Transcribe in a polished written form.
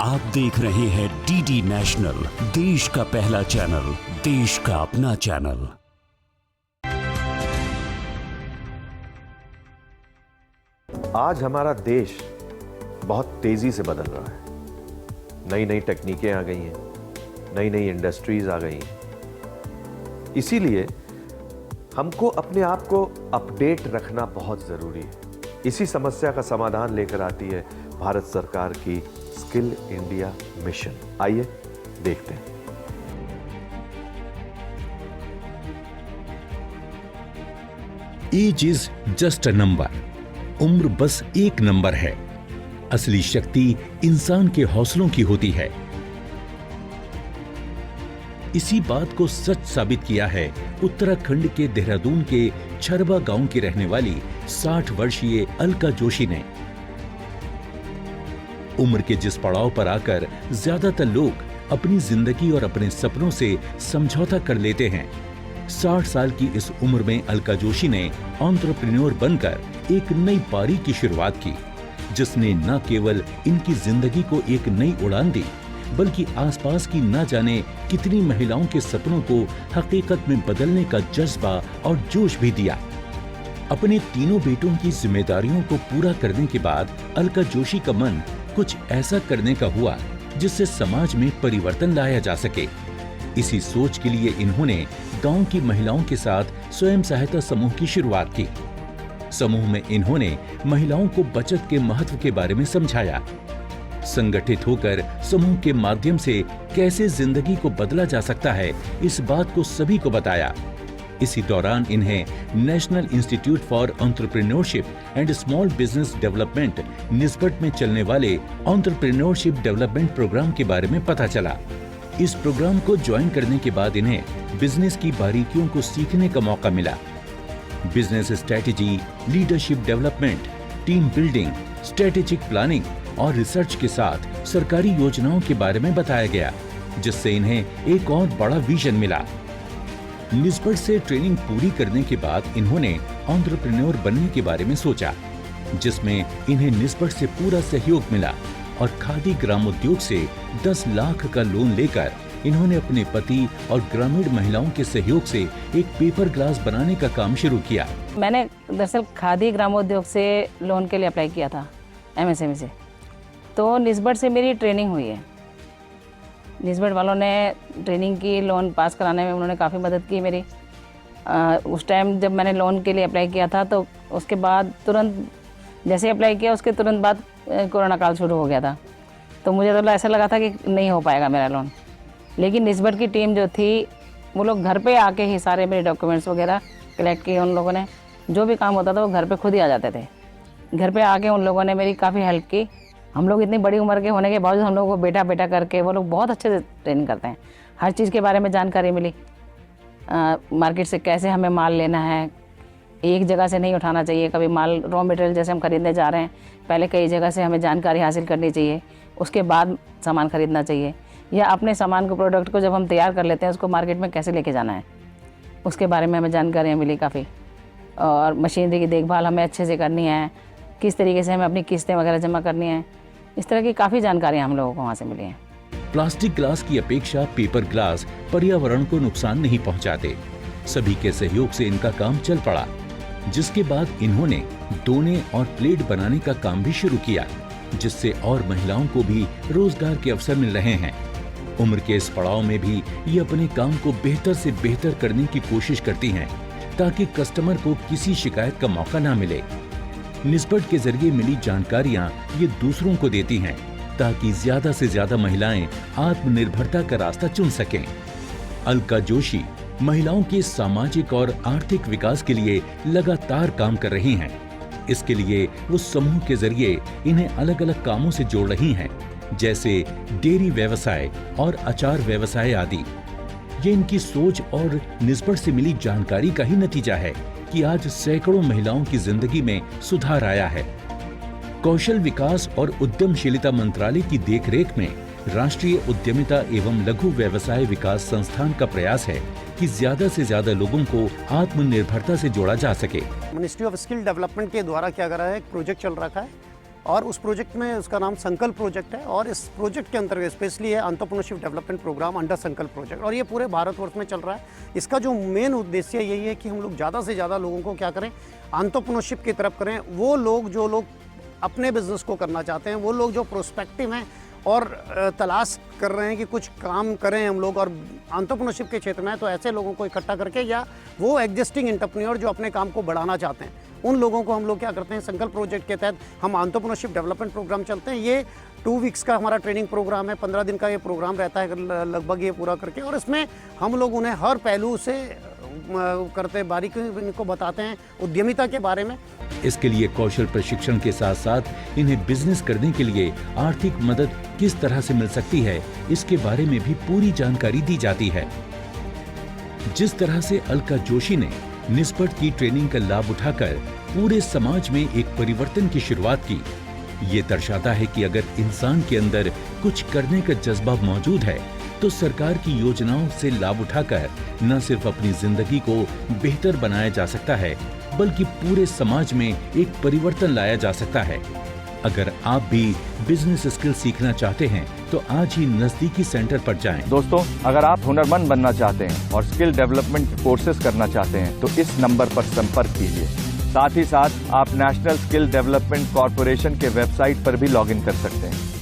आप देख रहे हैं डीडी नेशनल, देश का पहला चैनल, देश का अपना चैनल। आज हमारा देश बहुत तेजी से बदल रहा है। नई नई टेक्निकें आ गई हैं, नई नई इंडस्ट्रीज आ गई हैं। इसीलिए हमको अपने आप को अपडेट रखना बहुत जरूरी है। इसी समस्या का समाधान लेकर आती है भारत सरकार की स्किल इंडिया मिशन। आइए देखते हैं। Age is just a number. उम्र बस एक नंबर है। असली शक्ति इंसान के हौसलों की होती है। इसी बात को सच साबित किया है उत्तराखंड के देहरादून के छरबा गांव की रहने वाली 60 वर्षीय अलका जोशी ने। उम्र के जिस पड़ाव पर आकर ज्यादातर लोग अपनी जिंदगी और अपने सपनों से समझौता कर लेते हैं, 60 साल की इस उम्र में अलका जोशी ने एंटरप्रेन्योर बनकर एक नई पारी की शुरुआत की, जिसने न केवल इनकी जिंदगी को एक नई उड़ान दी, बल्कि आसपास की न जाने कितनी महिलाओं के सपनों को हकीकत में बदलने का जज्बा और जोश भी दिया। अपने तीनों बेटों की जिम्मेदारियों को पूरा करने के बाद अलका जोशी का मन कुछ ऐसा करने का हुआ जिससे समाज में परिवर्तन लाया जा सके। इसी सोच के लिए इन्होंने गांव की महिलाओं के साथ स्वयं सहायता समूह की शुरुआत की। समूह में इन्होंने महिलाओं को बचत के महत्व के बारे में समझाया। संगठित होकर समूह के माध्यम से कैसे जिंदगी को बदला जा सकता है, इस बात को सभी को बताया। इसी दौरान इन्हें National Institute for Entrepreneurship and Small Business Development निस्बत में चलने वाले एंटरप्रेन्योरशिप डेवलपमेंट प्रोग्राम के बारे में पता चला। इस प्रोग्राम को ज्वाइन करने के बाद इन्हें बिजनेस की बारीकियों को सीखने का मौका मिला। Business strategy, leadership development, team building, strategic planning और रिसर्च के साथ सरकारी योजनाओं के बारे में बताया गया, जिससे इन्हें एक और बड़ा विजन मिला। निस्बत से ट्रेनिंग पूरी करने के बाद इन्होंने एंटरप्रेन्योर बनने के बारे में सोचा, जिसमें इन्हें निस्बत से पूरा सहयोग मिला और खादी ग्रामोद्योग से 10 लाख का लोन लेकर इन्होंने अपने पति और ग्रामीण महिलाओं के सहयोग से एक पेपर ग्लास बनाने का काम शुरू किया। मैंने दरअसल खादी ग्रामोद्योग से लोन के लिए अप्लाई किया था MSME से, तो निस्बत से मेरी ट्रेनिंग हुई है। निस्बत वालों ने ट्रेनिंग की, लोन पास कराने में उन्होंने काफ़ी मदद की मेरी। उस टाइम जब मैंने लोन के लिए अप्लाई किया था, तो उसके बाद तुरंत जैसे अप्लाई किया उसके तुरंत बाद कोरोना काल शुरू हो गया था। तो मुझे तो ऐसा लगा था कि नहीं हो पाएगा मेरा लोन। लेकिन निस्बत की टीम जो थी, वो लोग घर पे आके ही सारे मेरे डॉक्यूमेंट्स वगैरह कलेक्ट किए। उन लोगों ने जो भी काम होता था वो घर पे खुद ही आ जाते थे। घर पे आके उन लोगों ने मेरी काफ़ी हेल्प की। हम लोग इतनी बड़ी उम्र के होने के बावजूद हम लोग को बेटा बेटा करके वो लोग बहुत अच्छे से ट्रेनिंग करते हैं। हर चीज़ के बारे में जानकारी मिली। मार्केट से कैसे हमें माल लेना है, एक जगह से नहीं उठाना चाहिए। कभी माल रॉ मटेरियल जैसे हम खरीदने जा रहे हैं, पहले कई जगह से हमें जानकारी हासिल करनी चाहिए, उसके बाद सामान खरीदना चाहिए। या अपने सामान को, प्रोडक्ट को जब हम तैयार कर लेते हैं, उसको मार्केट में कैसे लेके जाना है, उसके बारे में हमें जानकारियाँ मिली काफ़ी। और मशीनरी की देखभाल हमें अच्छे से करनी है, किस तरीके से हमें अपनी किस्तें वगैरह जमा करनी है, इस तरह की काफ़ी जानकारियाँ हम लोगों को वहाँ से मिली हैं। प्लास्टिक ग्लास की अपेक्षा पेपर ग्लास पर्यावरण को नुकसान नहीं पहुंचाते। सभी के सहयोग से इनका काम चल पड़ा, जिसके बाद इन्होंने दोने और प्लेट बनाने का काम भी शुरू किया, जिससे और महिलाओं को भी रोजगार के अवसर मिल रहे हैं। उम्र के इस पड़ाव में भी ये अपने काम को बेहतर से बेहतर करने की कोशिश करती हैं, ताकि कस्टमर को किसी शिकायत का मौका ना मिले। निस्बत के जरिए मिली जानकारियां ये दूसरों को देती हैं, ताकि ज्यादा से ज्यादा महिलाएं आत्मनिर्भरता का रास्ता चुन सकें। अलका जोशी महिलाओं के सामाजिक और आर्थिक विकास के लिए लगातार काम कर रही हैं। इसके लिए वो समूह के जरिए इन्हें अलग अलग कामों से जोड़ रही हैं, जैसे डेयरी व्यवसाय और अचार व्यवसाय आदि। ये इनकी सोच और निस्बत से मिली जानकारी का ही नतीजा है कि आज सैकड़ों महिलाओं की जिंदगी में सुधार आया है। कौशल विकास और उद्यमशीलता मंत्रालय की देखरेख में राष्ट्रीय उद्यमिता एवं लघु व्यवसाय विकास संस्थान का प्रयास है कि ज्यादा से ज्यादा लोगों को आत्मनिर्भरता से जोड़ा जा सके। मिनिस्ट्री ऑफ स्किल डेवलपमेंट के द्वारा क्या कर रहा है, एक प्रोजेक्ट चल रखा है और उस प्रोजेक्ट में उसका नाम संकल्प प्रोजेक्ट है। और इस प्रोजेक्ट के अंतर्गत स्पेशली है एंटरप्रेन्योरशिप डेवलपमेंट प्रोग्राम अंडर संकल्प प्रोजेक्ट, और ये पूरे भारतवर्ष में चल रहा है। इसका जो मेन उद्देश्य यही है कि हम लोग ज़्यादा से ज़्यादा लोगों को क्या करें, एंटरप्रेन्योरशिप की तरफ करें। वो लोग जो लोग अपने बिजनेस को करना चाहते हैं, वो लोग जो प्रोस्पेक्टिव हैं और तलाश कर रहे हैं कि कुछ काम करें हम लोग और एंटरप्रेन्योरशिप के क्षेत्र में है, तो ऐसे लोगों को इकट्ठा करके, या वो एग्जिस्टिंग एंटरप्रेन्योर जो अपने काम को बढ़ाना चाहते हैं, उन लोगों को हम लोग क्या करते हैं, संकल्प प्रोजेक्ट के तहत हम एंटरप्रेन्योरशिप डेवलपमेंट प्रोग्राम चलते हैं। ये 2 वीक्स का हमारा ट्रेनिंग प्रोग्राम है, 15 दिन का ये प्रोग्राम रहता है लगभग ये पूरा करके। और इसमें हम लोग उन्हें हर पहलू से करते बारीकी इनको बताते हैं उद्यमिता के बारे में। इसके लिए कौशल प्रशिक्षण के साथ साथ इन्हें बिजनेस करने के लिए आर्थिक मदद किस तरह से मिल सकती है, इसके बारे में भी पूरी जानकारी दी जाती है। जिस तरह से अलका जोशी ने निस्बत की ट्रेनिंग का लाभ उठाकर पूरे समाज में एक परिवर्तन की शुरुआत की, ये दर्शाता है कि अगर इंसान के अंदर कुछ करने का जज्बा मौजूद है तो सरकार की योजनाओं से लाभ उठाकर न सिर्फ अपनी जिंदगी को बेहतर बनाया जा सकता है, बल्कि पूरे समाज में एक परिवर्तन लाया जा सकता है। अगर आप भी बिजनेस स्किल सीखना चाहते हैं तो आज ही नजदीकी सेंटर पर जाएं। दोस्तों, अगर आप हुनरमंद बनना चाहते हैं और स्किल डेवलपमेंट कोर्सेज करना चाहते हैं तो इस नंबर पर संपर्क कीजिए। साथ ही साथ आप नेशनल स्किल डेवलपमेंट कॉर्पोरेशन के वेबसाइट पर भी लॉगिन कर सकते हैं।